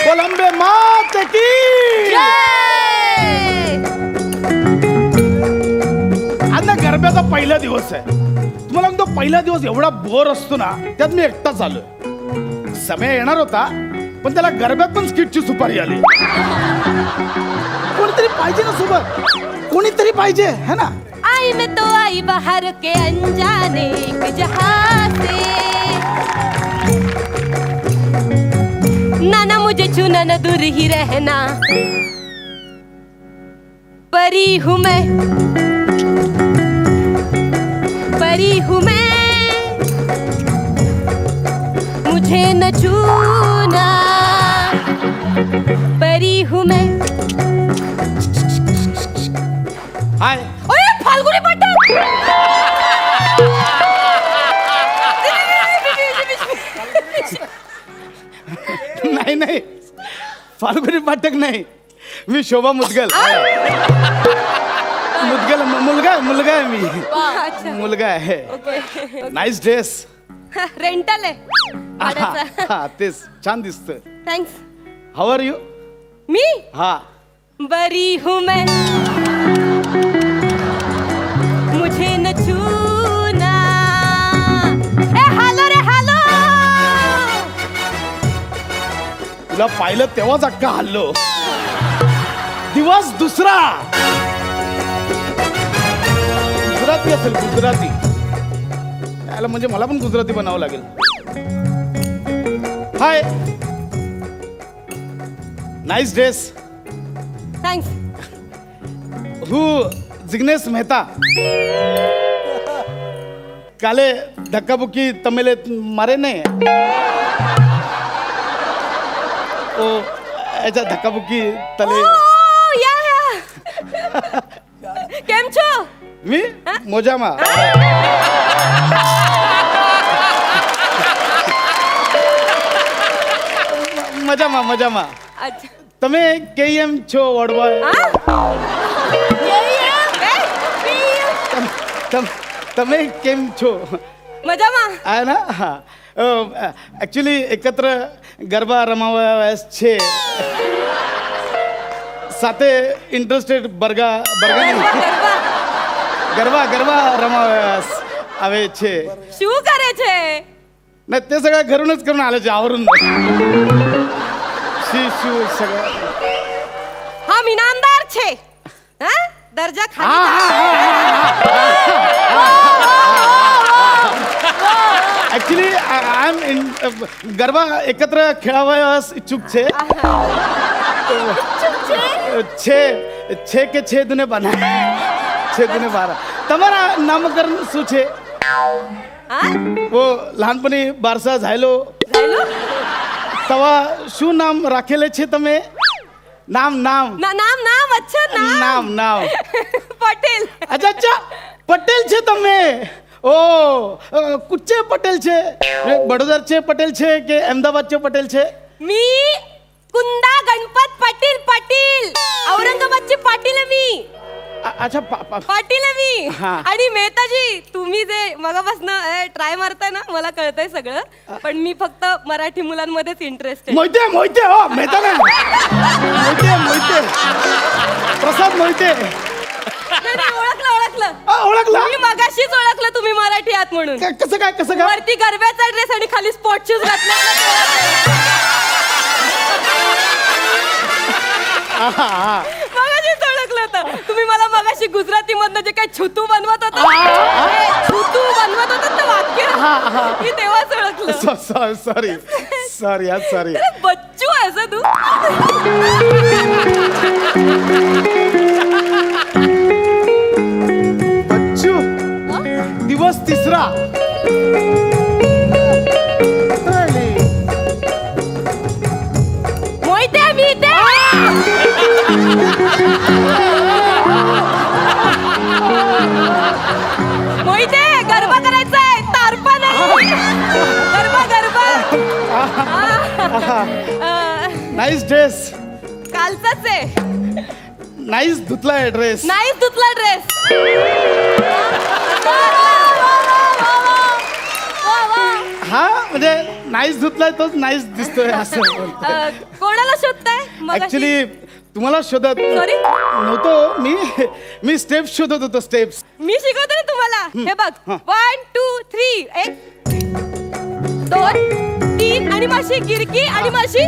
कोलंबे मात की आज ना गरब्याचा पहिला दिवस आहे. तुम्हाला तो पहिला दिवस एवढा बोर असतो ना, त्यात मी एकटाच आलोय. समय येणार होता पण त्याला गरब्यात पण स्किटची सुपारी आली. कोणीतरी पाहिजे ना सोबत, कोणीतरी पाहिजे है ना. आई मैं तो आई बाहर के अनजाने एक जहां से, ना मुझे छूना न दूर ही रहना, परी हूँ मैं, परी हूँ मैं, मुझे न छूना, परी हूँ मैं. हाय ओए फाल्गुनी पाठक. नाही नाही, फाल्गुनी पाठक नाही, मी शोभा मुदगल. मुदगल मुलगा आहे मी. अच्छा. मुलगा आहे. ओके. Nice dress. रेंटल आहे. हा तेच छान दिसत. थँक्स. How are you. मी हा बरी हूँ मैं, मुझे न छूना. ए हॅलो रे हॅलो. तुला पाहिलं तेव्हाच अक्का हल्लो. दिवस दुसरा गुजराती असेल, गुजराती. याला म्हणजे मला पण गुजराती बनावं लागेल. हाय नाईस ड्रेस. थँक्स. हू जिग्नेश मेहता. काले धक्काबुक्की तमिले मारे नहीं ओ ऐसा धक्काबुक्की तले. या केम છો. मी मोजामा. मजामा मजामा. अच्छा. તમે કેમ છો વડવા. તમે કેમ છો. મજામાં. આ ના હા એકચ્યુઅલી એકત્ર ગરબા રમાવા છે, સાથે ઇન્ટરેસ્ટેડ બરગા ગરબા ગરબા રમાવા આવે છે. શું કરે છે. नाही ते सगळं घरूनच करून आले છે आवरून. शिशू सगळं. हम इनामदार छे. हाँ? दर्जा खाली. ऍक्च्युली आय एम गरबा एकत्र खेळावयास इच्छुक છે. छे के छे दुने 12. તમારા નામકરણ શું છે. वो लहानपणी बारसा झायलो तवा शू नाम राखेले छे તમે. नाम नाम नाम नाम. अच्छा नाम. नाम पटेल. अच्छा अच्छा पटेल छे તમે. ओ कुठचे पटेल छे. बडोदरचे पटेल छे के अहमदाबादचे पटेल छे. मी कुंदा गणपत पाटील. औरंगाबादची पाटील आहे मी. अच्छा पाटील आहे मी. हा. आणि मेहताजी तुम्ही जे मगापासून ट्राय मारताय ना, मला कळतंय सगळं, पण मी फक्त मराठी मुलांमध्येच इंटरेस्टेड. मोहिते हो मेहता ना. मोहिते प्रसाद मोहिते. ओळखलं. मी मगाशीच ओळखलं तुम्ही मराठी आहात म्हणून. कसं काय वरती गरब्याचा ड्रेस आणि खाली स्पॉट शूज घातले. मगाशीच ओळखलं होतं. तुम्ही मला मगाशी गुजराती मधनं जे काही छुतू बनवत होता ना वाक्य, मी तेव्हाच ओळखलं. सॉरी. बच्चू असं तू. बच्चू दिवस तिसरा. मोहिते मी इथे. मोहिते गरबा करायचा आहे. तारपा नाही. गरबा. Nice dress. कालचाच आहे. नाईस धुतला ड्रेस. नाही धुतला ड्रेस. हा म्हणजे नाईस धुतलाय तोच नाईस दिसतोय असं कोणाला शोधताय मगाशी? ऍक्च्युली तुम्हाला शोधत Sorry? नव्हतो मी स्टेप्स शोधत होतो स्टेप्स. मी शिकवते ना तुम्हाला. हे बघ 1 2 3 1 2 3 आणि माशी गिरकी आणि माशी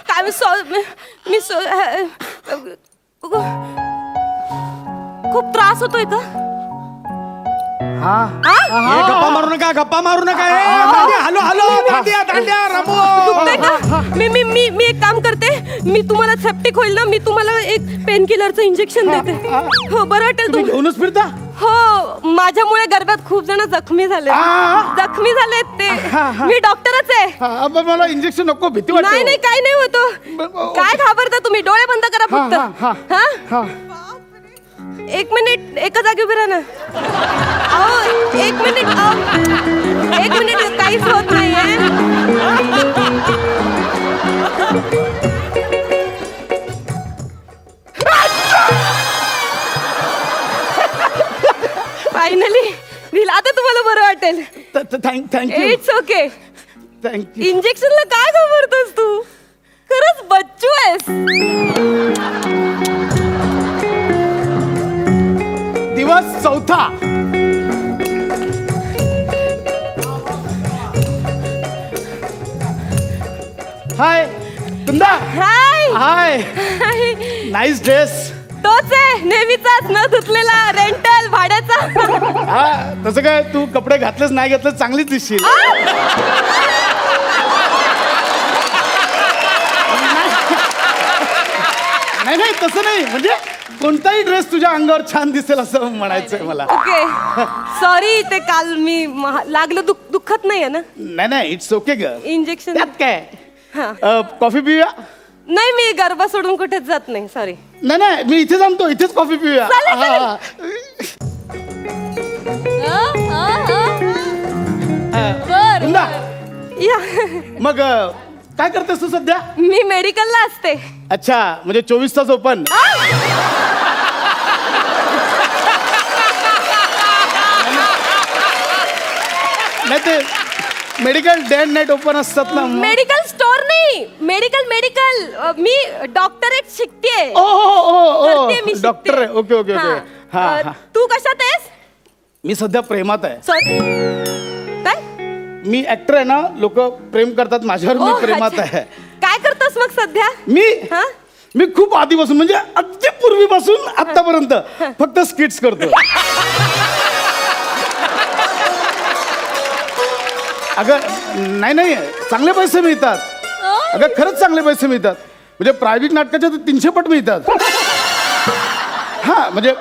काय मी खूप त्रास होतोय का? गप्पा मारू नका हॅलो हॅलो दांड्या रमो. दुखतंय का? मी एक काम करते. मी तुम्हाला सेप्टिक होईल ना, मी तुम्हाला एक पेन किलरचं इंजेक्शन देते. हो बरं वाटेल तुम्ही घेऊनच फिरता. हो माझ्यामुळे गर्भात खूप जण जखमी झाले. जखमी झालेत ते. मी डॉक्टरच आहे. पण मला इंजेक्शन नको, भीती वाटते. नाही काय नाही होतो. काय घाबरता तुम्ही? डोळे बंद करा फक्त. हा एक मिनिट एका जागी उभे राहा ना. अहो एक मिनिट काहीच होत नाहीये. फायनली दिला. आता तुम्हाला बरं वाटेल. Thank you it's okay. थँक्यू. इंजेक्शनला काय घाबरतोस तू? खरंच बच्चू आहेस. दिवस 4था. हाय कुंदा. हाय नाईस ड्रेस. तोच आहे नेहमीचाच न धुतलेला रेंटल भाड्याचा. हा तसं काय तू कपडे घातलेच नाही घातलं चांगलीच दिसशील. नाही तसं नाही म्हणजे कोणताही ड्रेस तुझ्या अंगावर छान दिसेल असं म्हणायचंय मला. ओके सॉरी ते काल मी लागलं दुःखत नाहीये ना. नाही इट्स ओके ग. इंजेक्शन त्यात काय. हा. कॉफी पिऊया. नाही मी गरबा सोडून कुठेच जात नाही. सॉरी. नाही मी इथे जाणतो इथेच कॉफी पिऊया. कुंदा या मग काय करतेस तू सध्या. मी मेडिकलला असते. अच्छा म्हणजे 24 तास ओपन. नाही ते medical day and night open असतात ना. मेडिकल स्टोर नाही. मेडिकल मी डॉक्टरेट शिकतेय. करतेय मी, शिकतेय. डॉक्टर आहे. Okay okay okay. हा तू कशात आहेस? मी सध्या प्रेमात आहे. सॉरी काय? मी ऍक्टर आहे ना, लोक प्रेम करतात माझ्यावर. मी प्रेमात अच्छा. आहे. काय करतोस मग सध्या? हा? मी खूप आधीपासून म्हणजे अगदी पूर्वीपासून आतापर्यंत फक्त स्किट्स करतो. अगं नाही चांगले पैसे मिळतात. अगं खरंच चांगले पैसे मिळतात. म्हणजे प्रायव्हेट नाटकाच्या तर 300 पट मिळतात. हा म्हणजे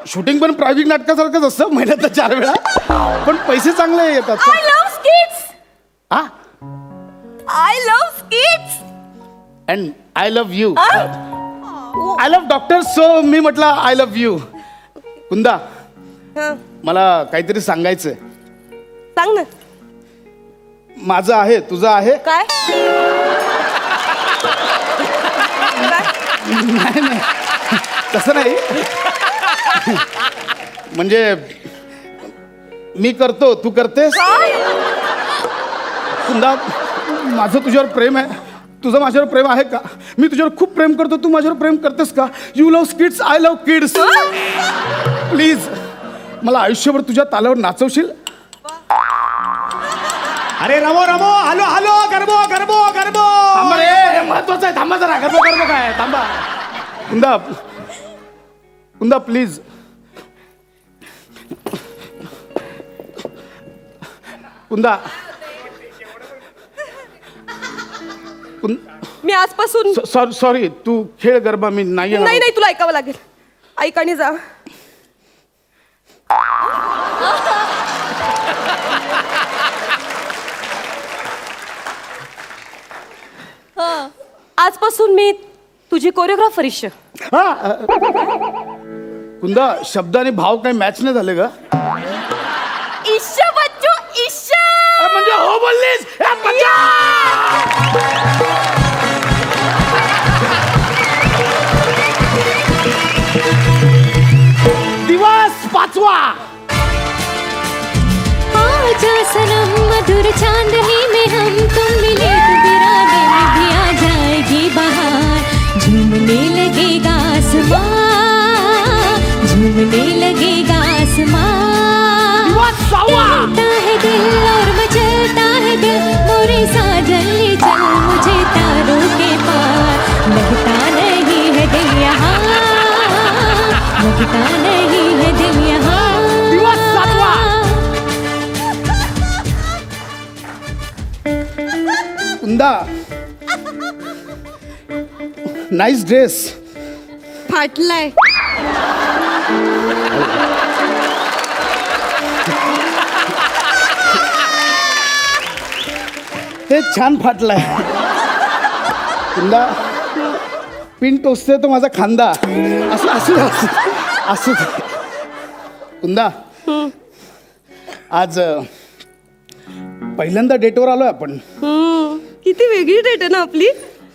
शूटिंग पण प्रायव्हेट नाटकासारखंच असतं, महिन्यात 4 वेळा. पण पैसे चांगले येतात. I love skits. हा I love skits. And I love you. I love doctor. So मी म्हटलं आय लव्ह यू. कुंदा मला काहीतरी सांगायचंय. सांग ना. माझं आहे तुझं आहे. काय? नाही तसं नाही. म्हणजे मी करतो तू करतेस. कुंदा माझं तुझ्यावर प्रेम आहे. तुझं माझ्यावर प्रेम आहे का. मी तुझ्यावर खूप प्रेम करतो. तू माझ्यावर प्रेम करतेस का. You love kids I love kids. Please मला आयुष्यभर तुझ्या तालावर नाचवशील. अरे रमो हॅलो गरबो थांबा रे महत्वाचं आहे. थांबा जरा. गरबो काय थांबा. कुंदा प्लीज. कुंदा मी आजपासून सॉरी तू खेळ गरबा. मी नाही नाही तुला ऐकावं लागेल. ऐक आणि जा. आजपासून मी तुझी कोरिओग्राफर. इश्य कुंदा शब्द आणि भाव काही मॅच नाही झाले का. Issue Bachchu issue. म्हणजे हो बोललीस. जा सनम मधुर चांद ही में हम तुम मिले तो वीराने में भी आ जाएगी बहार झूमने लगेगा आसमां झूमने लगेगा आसमां टूटता है दिल और मचलता है दिल मोरे साजन ले चल मुझे तारों के पार लगता नहीं है दिल यहाँ लगता नहीं है दिल यहाँ कुंदा नाईस ड्रेस. फाटलाय. ते छान फाटलाय. कुंदा पिन टोचते तो माझा खांदा. असं असू असू कुंदा आज पहिल्यांदा डेटवर आलोय आपण. किती वेगळी डेट आहे ना आपली.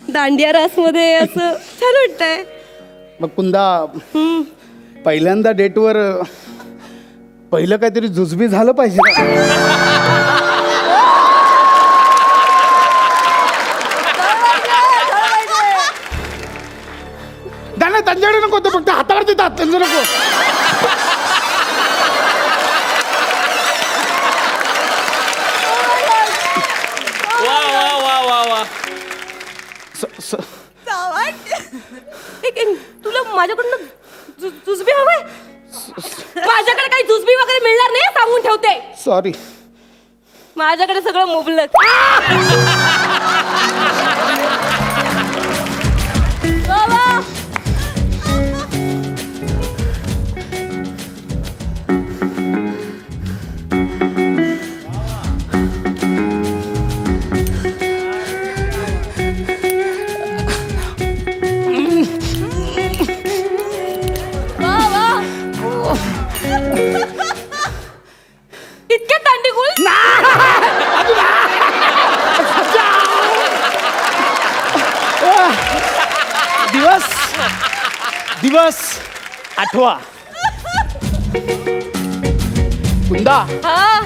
दांडिया रास मध्ये असं छान वाटतंय. मग कुंदा पहिल्यांदा डेटवर पहिलं काहीतरी जुजबी झालं पाहिजे ना. नाही त्यांच्याकडे नको होतं फक्त हातावर देतात त्यांचं नको. तुला माझ्याकडून जुजबी हवंय. माझ्याकडे काही जुजबी वगैरे मिळणार नाही सांगून ठेवते. सॉरी. माझ्याकडे सगळं मुबलक. इतके दांडीगुळ. दिवस दिवस आठवा. कुंदा हा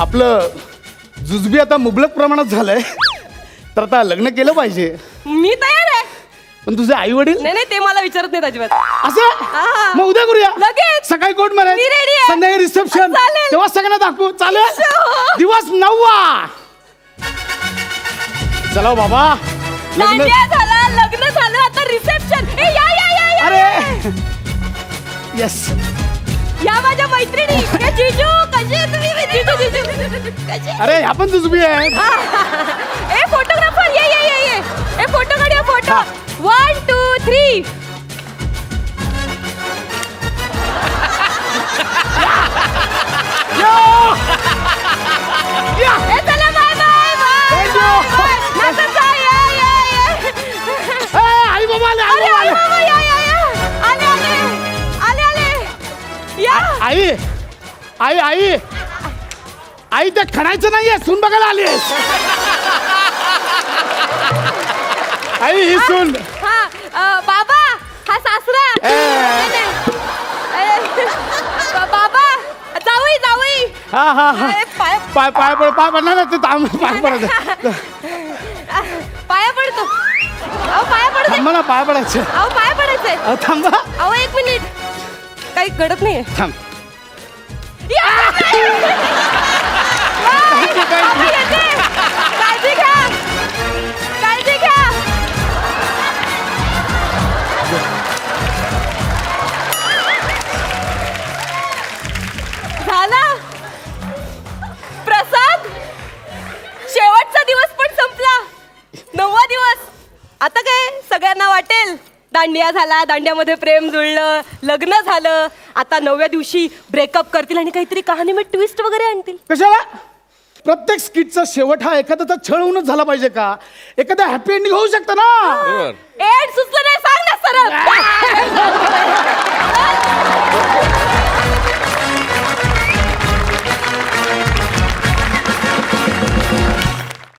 आपलं जुजबी आता मुबलक प्रमाणात झालंय तर आता लग्न केलं पाहिजे. मी तयार आहे. पण तुझे आई वडील नाही नाही ते मला विचारत नाहीत अजिबात. असं हा. मग उद्या करूया. लगेच. सकाळी कोर्ट मध्ये मी ready आहे. संध्याकाळी रिसेप्शन चालेल. तेव्हा सगळ्यांना दाखवू. चालेल. हो. दिवस 9वा. चला बाबा लग्न. दांडिया झाला लग्न झालं आता रिसेप्शन. ए या या या या. अरे येस. या माझ्या मैत्रिणी. ए जीजू कशी आहे तुम्ही. जीजू कशी. अरे ह्या पण जुजबी आहे. ए फोटोग्राफर ये ये ये ये. ए फोटो काढूया फोटो. 1 2 3. ए चला बाय बाय बाय. नाचत जा. या या या. आई बाबा आले. अरे आई बाबा या या या. आले आले आले आले. या. आई आई आई आई ते खणायचं नाहीये. सून बघायला आलीस. आई ही सून. हा बाबा हा सासरा. नाही, नाही. बाबा जावई जावई. हा हा हा पाय पाय पाय पड पाय पडणार ना ते पाय पडायचं. पाया पडतो. अहो पाया पडते. थांबा ना पाय पडायचं. अहो पाया पडायचंय. थांबा. अहो 1 मिनिट. काही घडत नाहीये. थांब. बाबा येते. काळजी घ्या काळजी घ्या. झाला प्रसाद. शेवटचा दिवस पण संपला. 9वा दिवस. आता काय सगळ्यांना वाटेल दांडिया झाला दांडियामध्ये प्रेम जुळलं लग्न झालं. आता 9व्या दिवशी ब्रेकअप करतील आणि काहीतरी कहाणीमध्ये ट्विस्ट वगैरे आणतील. कशाला प्रत्येक स्किटचा शेवट हा एखाद्याचा छळ होऊनच झाला पाहिजे का. एखादा हॅपी एंडिंग होऊ शकतं ना. एड सुचलं नाही सांग ना सरळ.